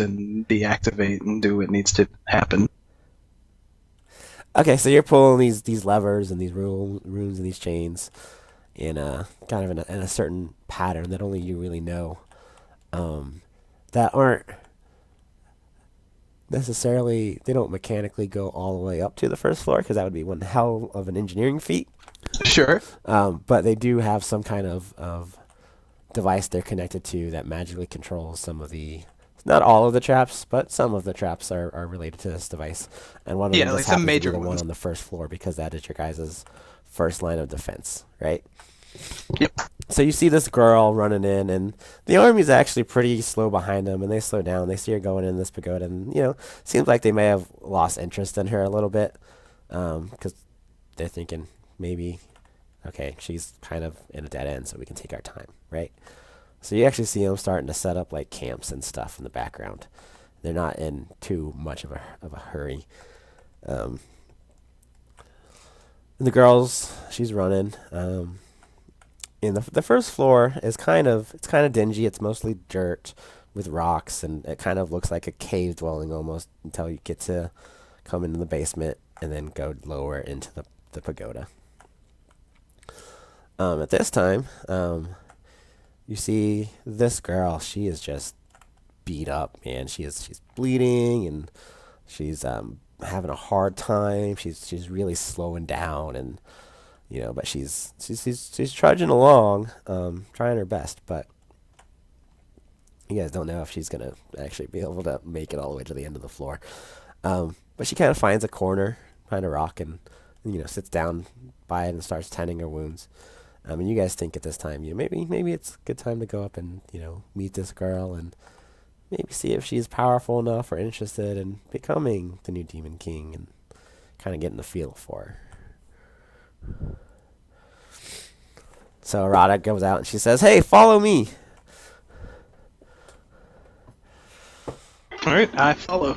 and deactivate and do what needs to happen. Okay, so you're pulling these levers and these runes and these chains in a kind of in a certain pattern that only you really know. Um, that aren't necessarily they don't mechanically go all the way up to the first floor because that would be one hell of an engineering feat. Sure. But they do have some kind of device they're connected to that magically controls some of the not all of the traps, but some of the traps are related to this device. And one of them Yeah, just like some happens to be major the one ones. on the first floor because that is your guys' first line of defense, right? Yep. So you see this girl running in, and the army's actually pretty slow behind them, and they slow down. They see her going in this pagoda, and seems like they may have lost interest in her a little bit, because they're thinking maybe, okay, she's kind of in a dead end, so we can take our time, right? So you actually see them starting to set up like camps and stuff in the background. They're not in too much of a hurry. Um, and the girls, she's running. And the first floor is kind of dingy. It's mostly dirt with rocks, and it kind of looks like a cave dwelling almost until you get to come into the basement and then go lower into the pagoda. At this time, you see this girl. She is just beat up, man. She's bleeding and she's having a hard time. She's really slowing down, and but she's trudging along, trying her best. But you guys don't know if she's gonna actually be able to make it all the way to the end of the floor. But she kind of finds a corner behind a rock and sits down by it and starts tending her wounds. And you guys think at this time, maybe it's a good time to go up and meet this girl and maybe see if she's powerful enough or interested in becoming the new Demon King and kind of getting the feel for her. So Arata goes out and she says, "Hey, follow me." All right, I follow.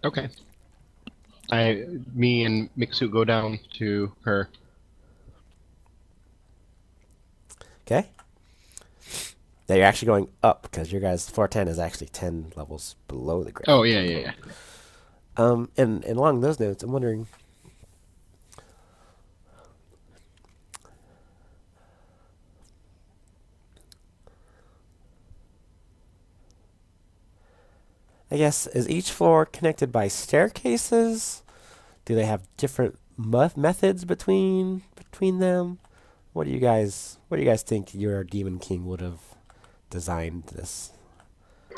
Okay. Me and Mixu go down to her. Okay. That you're actually going up because your guys' 410 is actually 10 levels below the Oh ground. yeah, yeah, yeah. And along those notes, I'm wondering, I guess, is each floor connected by staircases? Do they have different methods between them? What do you guys think your Demon King would have designed this?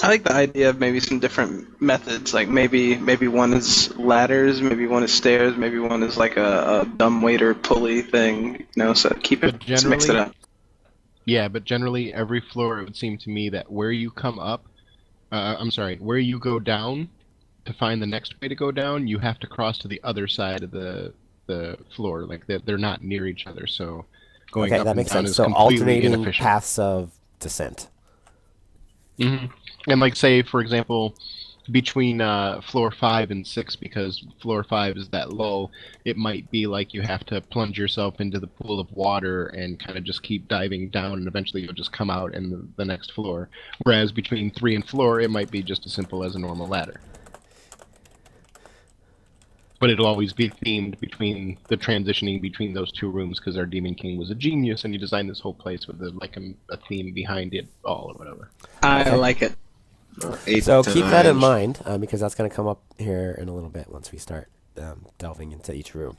I like the idea of maybe some different methods. Like maybe one is ladders, maybe one is stairs, maybe one is like a dumb waiter pulley thing. So keep it, But let's mix it generally, up. yeah, but generally every floor it would seem to me that where you come up, I'm sorry, where you go down to find the next way to go down, you have to cross to the other side of the floor. Like they're not near each other, so going Okay, up that and makes down sense. is So completely alternating inefficient. paths of descent. hmm And like say for example, between floor 5 and 6, because floor 5 is that low, it might be like you have to plunge yourself into the pool of water and kind of just keep diving down, and eventually you'll just come out in the next floor. Whereas between 3 and 4, it might be just as simple as a normal ladder. But it'll always be themed between the transitioning between those two rooms because our Demon King was a genius and he designed this whole place with a theme behind it all or whatever. I Okay. like it. Eight So keep that in times. mind because that's going to come up here in a little bit once we start delving into each room.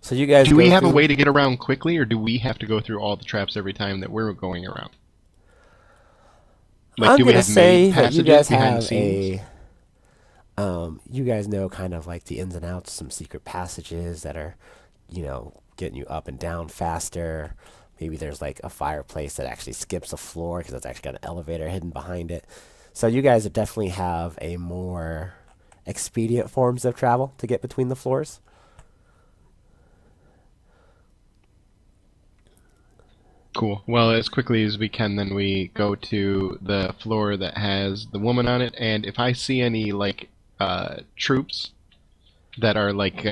So you guys Do go we have a through. way to get around quickly, or do we have to go through all the traps every time that we're going around? Like, I'm do we gonna have maid say that you passages guys behind the have scenes? you guys know kind of like the ins and outs, some secret passages that are, getting you up and down faster. Maybe there's like a fireplace that actually skips a floor because it's actually got an elevator hidden behind it. So you guys definitely have a more expedient forms of travel to get between the floors. Cool. Well, as quickly as we can, then we go to the floor that has the woman on it, and if I see any like troops that are like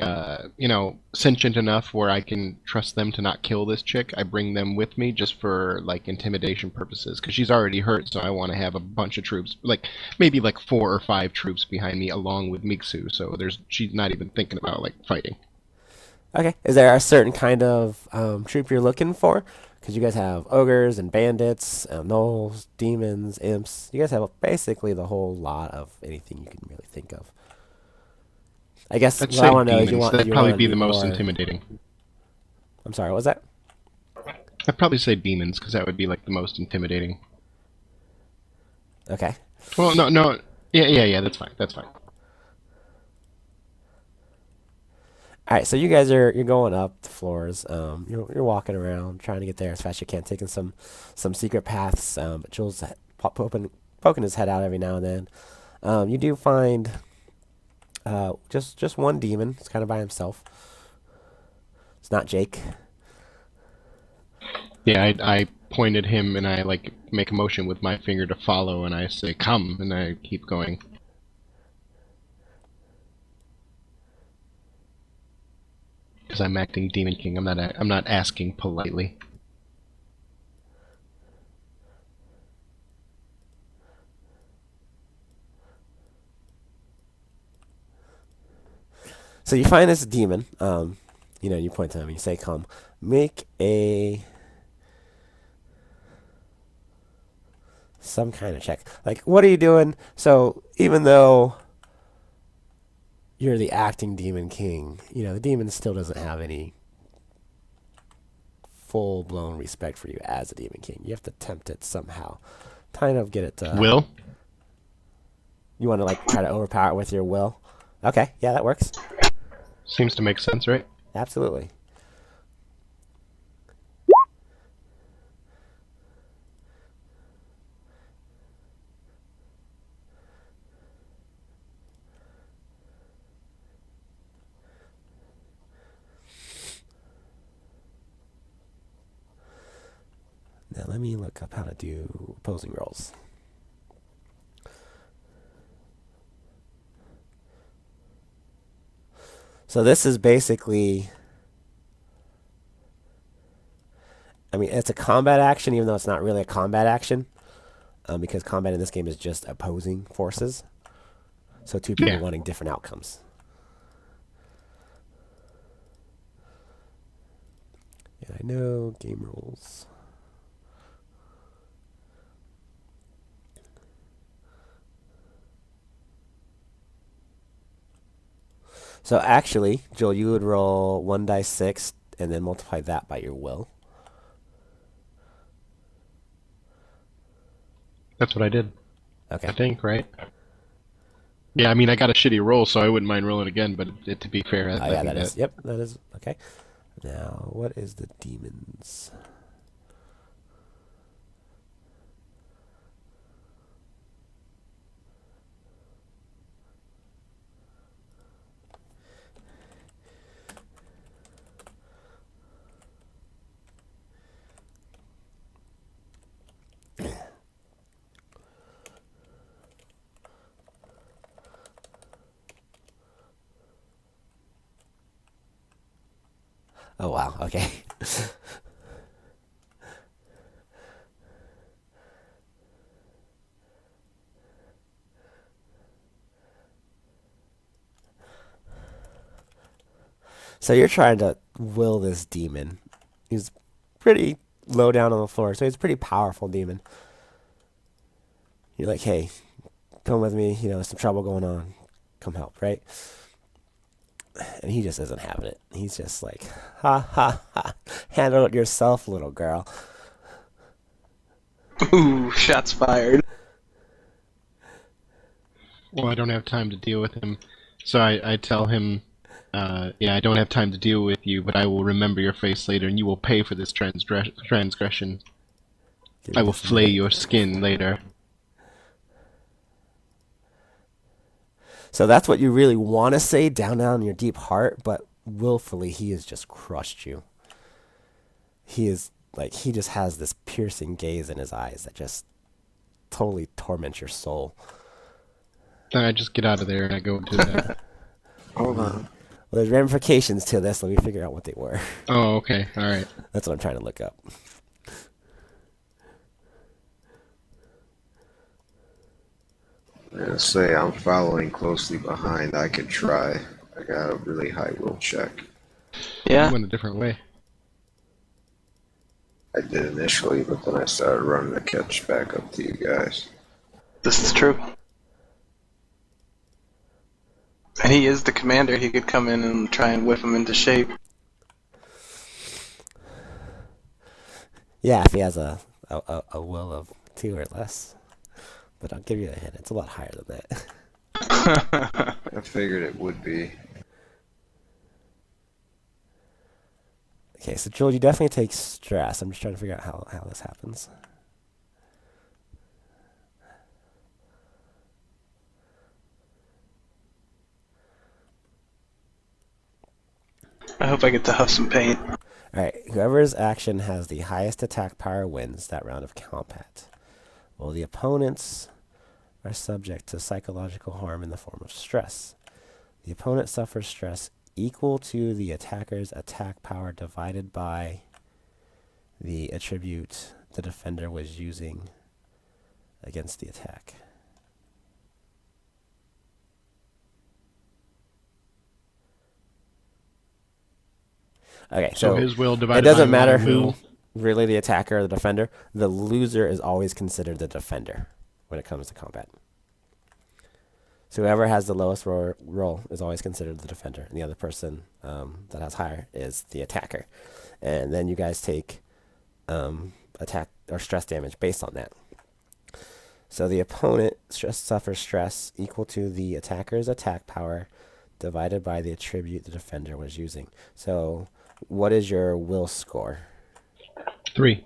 sentient enough where I can trust them to not kill this chick, I bring them with me just for like intimidation purposes because she's already hurt, so I want to have a bunch of troops, like maybe like 4 or 5 troops behind me along with Mixu, so there's she's not even thinking about like fighting. Okay. Is there a certain kind of troop you're looking for? Because you guys have ogres and bandits, gnolls, demons, imps. You guys have basically the whole lot of anything you can really think of. I guess I'd what I say want to know is demons. do That'd you probably want to be do the most more? intimidating. I'm sorry, what was that? I'd probably say demons because that would be like the most intimidating. Okay. Well, no, no, yeah. That's fine. That's fine. All right, so you guys are you're going up the floors. You're walking around trying to get there as fast as you can, taking some secret paths. But Jules poking his head out every now and then. You do find just one demon. It's kind of by himself. It's not Jake. Yeah, I point at him and I like make a motion with my finger to follow, and I say come, and I keep going. Because I'm acting Demon King. I'm not asking politely. So you find this demon. You point to him and you say, "Come, make a some kind of check." Like, what are you doing? So even though you're the acting demon king, the demon still doesn't have any full blown respect for you as a demon king. You have to tempt it somehow, kind of get it to. Will? You want to like try to overpower it with your will. Okay, yeah, that works. Seems to make sense, right? Absolutely. Now let me look up how to do opposing rolls. So this is basically, I mean, it's a combat action, even though it's not really a combat action, because combat in this game is just opposing forces. So two people Yeah. wanting different outcomes. Yeah, I know game rules. So actually, Joel, you would roll 1 dice 6 and then multiply that by your will. That's what I did. Okay. I think, right? Yeah, I mean, I got a shitty roll, so I wouldn't mind rolling again, but to be fair, Oh I yeah, think that that. is. Yep, that is okay. Now, what is the demons? Oh wow. Okay. So you're trying to will this demon. He's pretty low down on the floor, so he's a pretty powerful demon. You're like, hey, come with me. There's some trouble going on. Come help, right? And he just isn't having it. He's just like, ha ha ha. Handle it yourself, little girl. Ooh, shots fired. Well, I don't have time to deal with him, so I tell him, yeah, I don't have time to deal with you, but I will remember your face later, and you will pay for this transgression. Give I me will this flay minute. your skin later. So that's what you really want to say down in your deep heart, but willfully he has just crushed you. He is like he just has this piercing gaze in his eyes that just totally torments your soul. I just get out of there and I go to the. Hold on. Well, there's ramifications to this. Let me figure out what they were. Oh, okay. All right. That's what I'm trying to look up. Yeah, say I'm following closely behind. I could try. I got a really high will check. I Yeah. went a different way. I did initially, but then I started running to catch back up to you guys. This is true. And he is the commander. He could come in and try and whip him into shape. Yeah, if he has a will of 2 or less. But I'll give you a hint. It's a lot higher than that. I figured it would be. Okay, so Joel, you definitely take stress. I'm just trying to figure out how this happens. I hope I get to huff some paint. Alright, whoever's action has the highest attack power wins that round of combat. Well, the opponents are subject to psychological harm in the form of stress. The opponent suffers stress equal to the attacker's attack power divided by the attribute the defender was using against the attack. Okay, So so his will it divided doesn't by matter my who, will. really the attacker or the defender. The loser is always considered the defender when it comes to combat. So whoever has the lowest roll is always considered the defender, and the other person that has higher is the attacker. And then you guys take attack or stress damage based on that. So the opponent suffers stress equal to the attacker's attack power divided by the attribute the defender was using. So what is your will score? 3.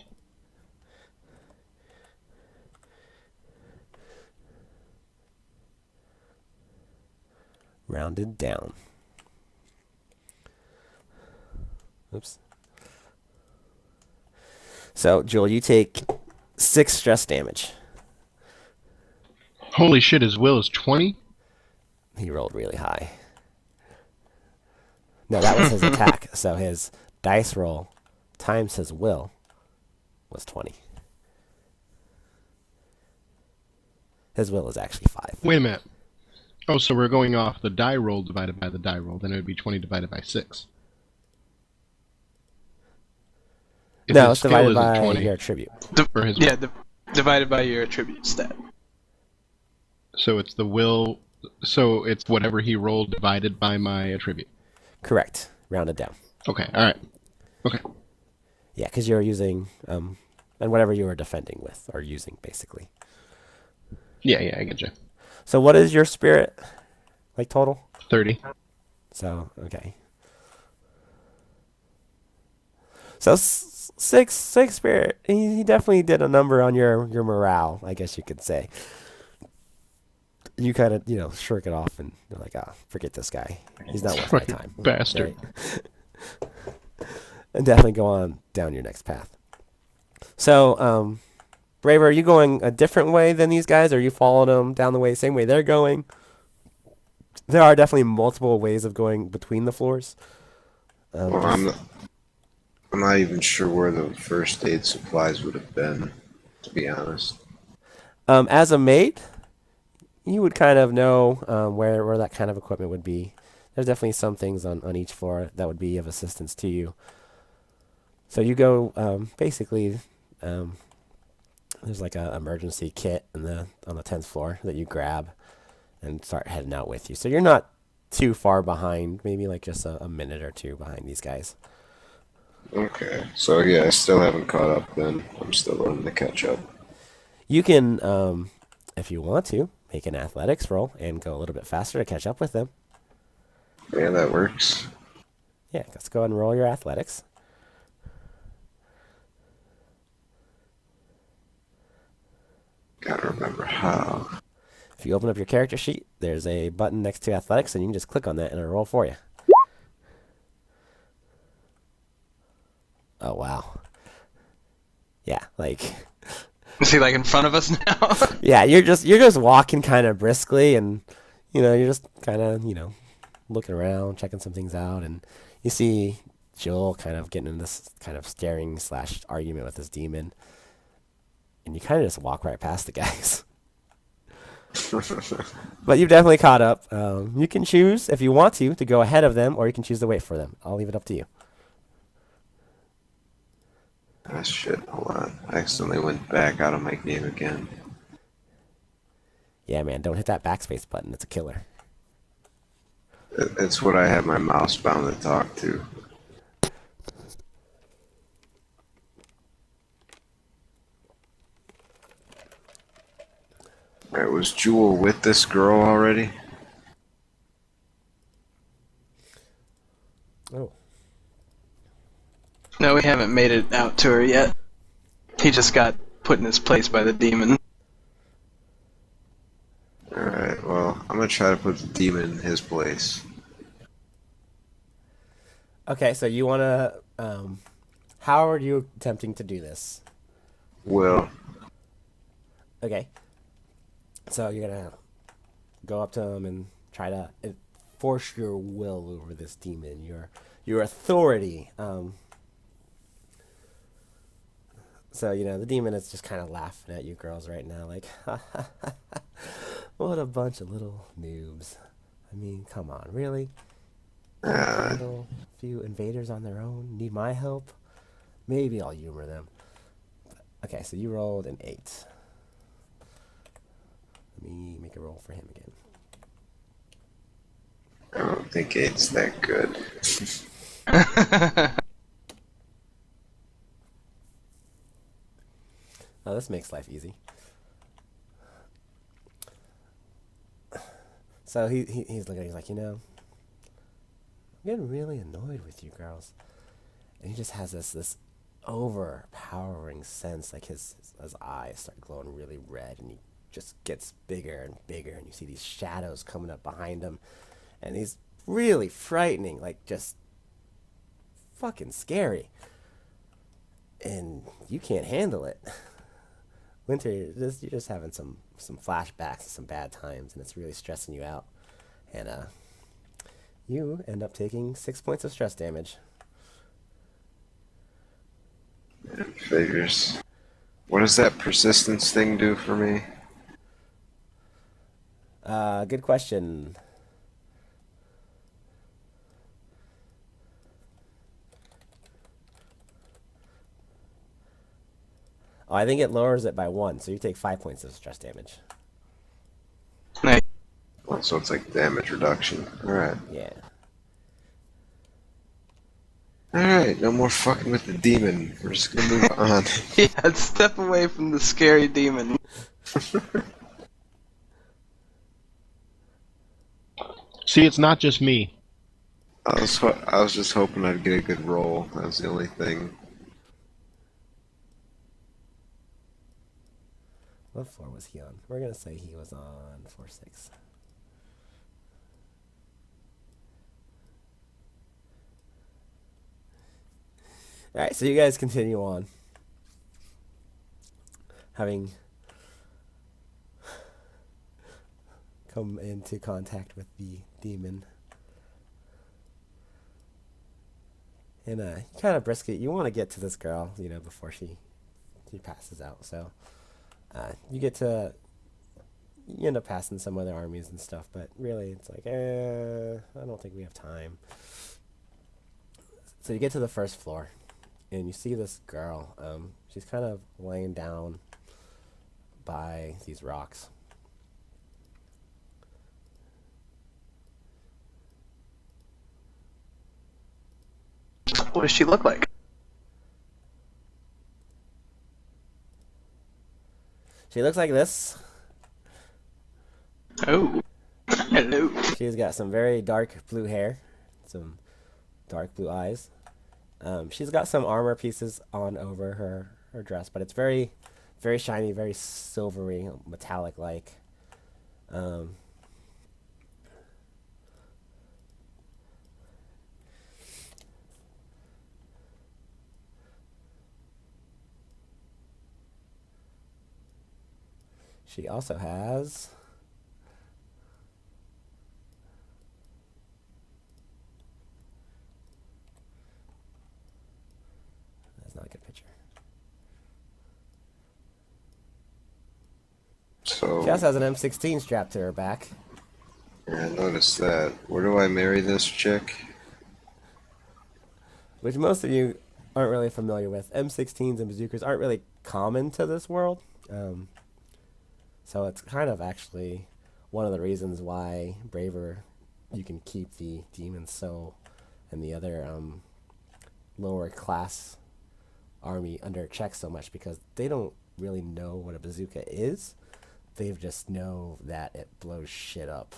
Rounded down. Oops. So, Joel, you take 6 stress damage. Holy shit! His will is 20. He rolled really high. No, that was his attack. So his dice roll times his will was 20. His will is actually 5. Wait a minute. Oh, so we're going off the die roll divided by the die roll. Then it would be 20 divided by 6. If No, his it's skill divided isn't by 20 your attribute. for his Yeah, divided by your attribute stat. So it's the will. So it's whatever he rolled divided by my attribute. Correct. Rounded down. Okay. All right. Okay. Yeah, because you're using, and whatever you were defending with, or using, basically. Yeah. Yeah. I get you. So what is your spirit, like, total? 30. So, okay. So, six spirit. He definitely did a number on your morale, I guess you could say. You kind of, shirk it off, and you're like, forget this guy. He's not worth my time. Bastard. Right? And definitely go on down your next path. So, Braver, are you going a different way than these guys? Or are you following them down the same way they're going? There are definitely multiple ways of going between the floors. Well, I'm not even sure where the first aid supplies would have been, to be honest. As a mate, you would kind of know where that kind of equipment would be. There's definitely some things on each floor that would be of assistance to you. So you go, basically, there's like an emergency kit on the 10th floor that you grab and start heading out with you. So you're not too far behind, maybe like just a minute or two behind these guys. Okay, so yeah, I still haven't caught up then. I'm still running to catch up. You can, if you want to, make an athletics roll and go a little bit faster to catch up with them. Yeah, that works. Yeah, let's go ahead and roll your athletics. Gotta remember how. If you open up your character sheet, there's a button next to athletics, and you can just click on that and it'll roll for you. Oh, wow. Yeah, like Is he like in front of us now? yeah, you're just walking kind of briskly, and you're just kind of looking around, checking some things out, and you see Joel kind of getting in this kind of staring slash argument with this demon, and you kind of just walk right past the guys. But you've definitely caught up. You can choose if you want to go ahead of them, or you can choose to wait for them. I'll leave it up to you. Ah, shit, hold on. I accidentally went back out of my game again. Yeah, man, don't hit that backspace button. It's a killer. It's what I have my mouse bound to talk to. Alright, was Jewel with this girl already? Oh, No, we haven't made it out to her yet. He just got put in his place by the demon. Alright, well, I'm gonna try to put the demon in his place. okay. So you wanna? How are you attempting to do this? Will. Okay. So you're gonna go up to him and try to force your will over this demon, your authority. So the demon is just kind of laughing at you girls right now, like, what a bunch of little noobs. I mean, come on, really? Uh, Handle a few invaders on their own? Need my help? Maybe I'll humor them. Okay, so you rolled an 8. Let me make a roll for him again. I don't think it's that good. Oh, this makes life easy. So he's looking at you, he's like, I'm getting really annoyed with you girls. And he just has this overpowering sense, like his eyes start glowing really red, and he just gets bigger and bigger, and you see these shadows coming up behind him, and he's really frightening, like just fucking scary. And you can't handle it. Winter, you're just having some flashbacks to some bad times, and it's really stressing you out. And you end up taking 6 points of stress damage. Figures. What does that persistence thing do for me? Good question. Oh, I think it lowers it by 1, so you take 5 points of stress damage. Nice. Oh, so it's like damage reduction. Alright. Yeah. Alright, no more fucking with the demon. We're just gonna move on. Yeah, step away from the scary demon. See, it's not just me. I was just hoping I'd get a good roll. That was the only thing. What floor was he on? We're going to say he was on floor 6. Alright, so you guys continue on. Having come into contact with the demon. And you kind of briskly, you want to get to this girl, before she passes out. So you end up passing some other armies and stuff, but really it's like, I don't think we have time. So you get to the first floor, and you see this girl. She's kind of laying down by these rocks. What does she look like? She looks like this. Oh, hello. She's got some very dark blue hair, some dark blue eyes. She's got some armor pieces on over her dress, but it's very, very shiny, very silvery, metallic-like. She also has. That's not a good picture. So, She also has an M16 strapped to her back. yeah, I noticed that. Where do I marry this chick? Which most of you aren't really familiar with. M16s and bazookas aren't really common to this world. So it's kind of actually one of the reasons why Braver, you can keep the Demon's Soul and the other lower class army under check so much, because they don't really know what a bazooka is. They just know that it blows shit up.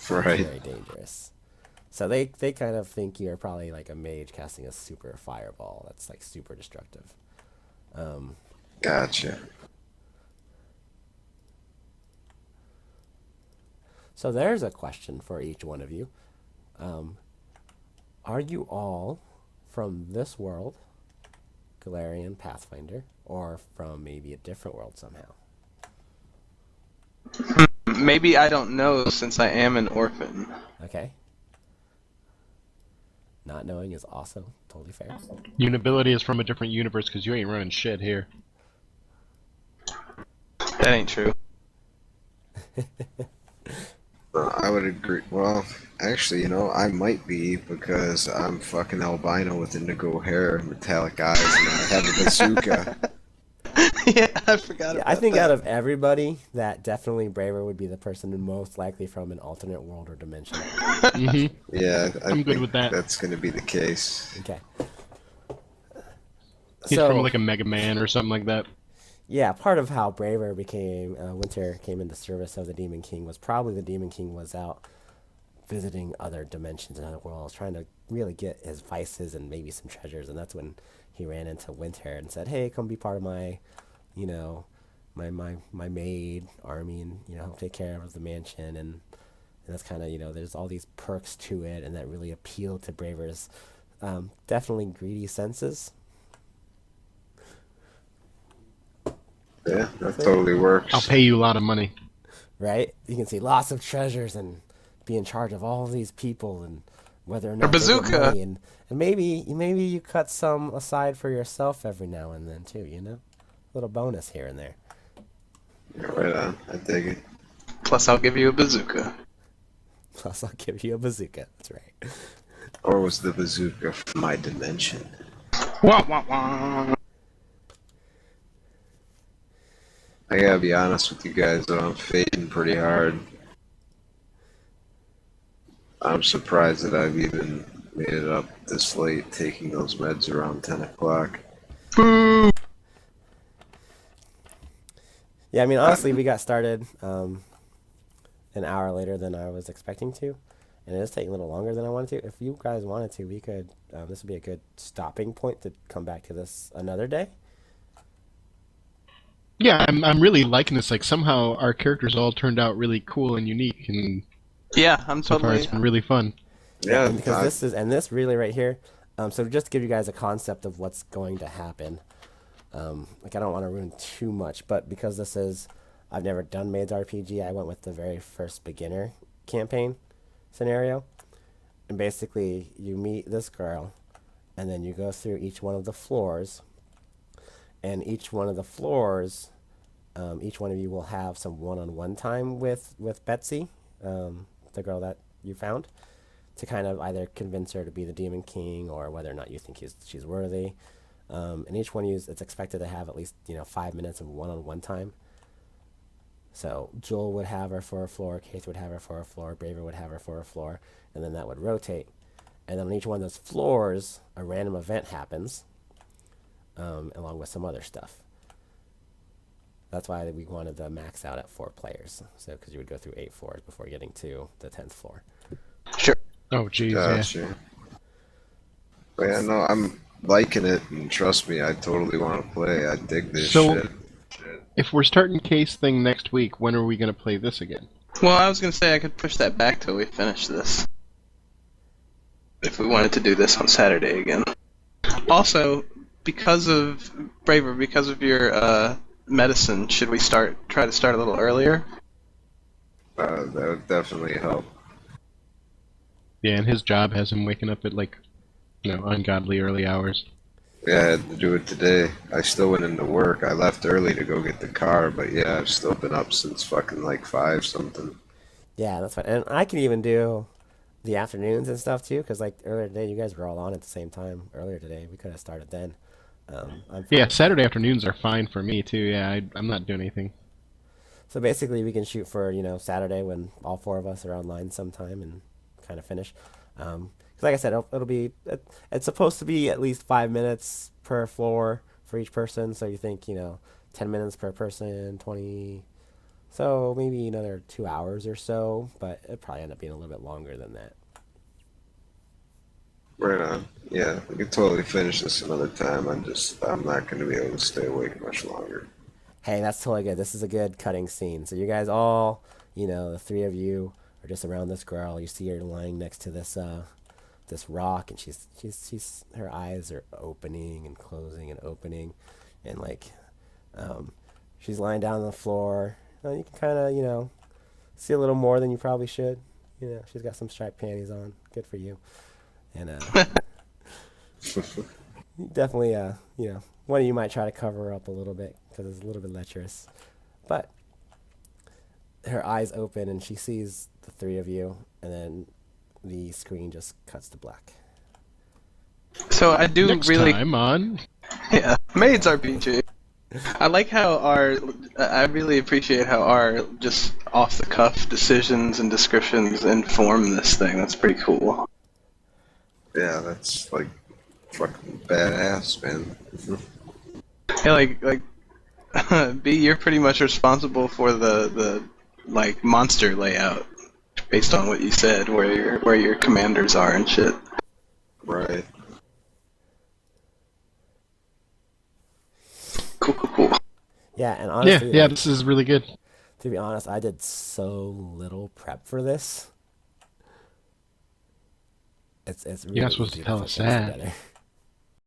Right. It's very dangerous. So they kind of think you're probably like a mage casting a super fireball that's like super destructive. Gotcha. So there's a question for each one of you. Are you all from this world, Galarian Pathfinder, or from maybe a different world somehow? Maybe I don't know since I am an orphan. Okay. Not knowing is also totally fair. Unability is from a different universe because you ain't running shit here. That ain't true. I would agree. Well, actually, you know, I might be, because I'm fucking albino with indigo hair, metallic eyes, and I have a bazooka. Yeah, I forgot Yeah, about I think that. out of everybody, that definitely Braver would be the person most likely from an alternate world or dimension. Mm-hmm. Yeah, I'm good think with that. That's going to be the case. Okay. He's from like a Mega Man or something like that. Yeah, part of how Braver became Winter came into service of the Demon King was probably the Demon King was out visiting other dimensions and other worlds, trying to really get his vices and maybe some treasures, and that's when he ran into Winter and said, "Hey, come be part of my, you know, my maid army, and help take care of the mansion." And that's kind of, there's all these perks to it, and that really appealed to Braver's definitely greedy senses. Yeah, that totally works. I'll pay you a lot of money. Right? You can see lots of treasures and be in charge of all of these people, and whether or A not they get bazooka. money, and maybe you cut some aside for yourself every now and then too. A little bonus here and there. Right on. I dig it. Plus, I'll give you a bazooka. Plus, I'll give you a bazooka. That's right. Or was the bazooka from my dimension? Wah, wah, wah. I gotta be honest with you guys, though, I'm fading pretty hard. I'm surprised that I've even made it up this late, taking those meds around 10 o'clock. Boo! Yeah, I mean, honestly, we got started an hour later than I was expecting to, and it is taking a little longer than I wanted to. If you guys wanted to, we could. This would be a good stopping point to come back to this another day. Yeah, I'm really liking this. Like, somehow our characters all turned out really cool and unique, and Yeah, I'm so far totally. it's been really fun. Yeah, and because this really right here. So just to give you guys a concept of what's going to happen. Like, I don't want to ruin too much, but because this is, I've never done Maids RPG, I went with the very first beginner campaign scenario. And basically, you meet this girl, and then you go through each one of the floors. And each one of the floors, each one of you will have some one-on-one time with Betsy, the girl that you found, to kind of either convince her to be the Demon King or whether or not you think she's worthy. And each one of you, it's expected to have at least 5 minutes of one-on-one time. So Joel would have her for a floor, Keith would have her for a floor, Braver would have her for a floor, and then that would rotate. And then on each one of those floors, a random event happens, along with some other stuff. That's why we wanted to max out at 4 players, so because you would go through 8 floors before getting to the 10th floor. Sure. Oh, geez, yeah. gotcha. But yeah, no, I'm liking it, and trust me, I totally want to play. I dig this So- shit. If we're starting Case thing next week, when are we going to play this again? Well, I was gonna say I could push that back till we finish this. If we wanted to do this on Saturday again. Also, because of Braver, because of your medicine, should we try to start a little earlier? That would definitely help. Yeah, and his job has him waking up at like, ungodly early hours. Yeah, I had to do it today. I still went into work. I left early to go get the car, but yeah, I've still been up since fucking like 5 something. Yeah, that's fine. And I can even do the afternoons and stuff too, because like earlier today, you guys were all on at the same time. Earlier today, we could have started then. I'm fine Yeah, with that. Saturday afternoons are fine for me too. Yeah, I'm not doing anything. So basically, we can shoot for Saturday when all four of us are online sometime and kind of finish. 'Cause like I said, it'll be it's supposed to be at least 5 minutes per floor for each person. So you think 10 minutes per person, 20. So maybe another 2 hours or so, but it probably end up being a little bit longer than that. Right on. Yeah, we could totally finish this another time. I'm not going to be able to stay awake much longer. Hey, that's totally good. This is a good cutting scene. So you guys all, the three of you are just around this girl. You see her lying next to this rock, and she's her eyes are opening and closing and opening, and like, she's lying down on the floor. You can kind of see a little more than you probably should. She's got some striped panties on. Good for you. And definitely, one of you might try to cover her up a little bit because it's a little bit lecherous. But her eyes open and she sees the three of you, and then the screen just cuts to black. So I do Next really, time on. yeah, Maids RPG. I like how I really appreciate how our just off the cuff decisions and descriptions inform this thing. That's pretty cool. Yeah, that's like fucking badass, man. Yeah, B, you're pretty much responsible for the like monster layout based on what you said, where your commanders are and shit. Right. Cool. Yeah, and Yeah, honestly, yeah, like, this is really good. to be honest, I did so little prep for this. It's really You're not supposed easy to tell put us things that. together.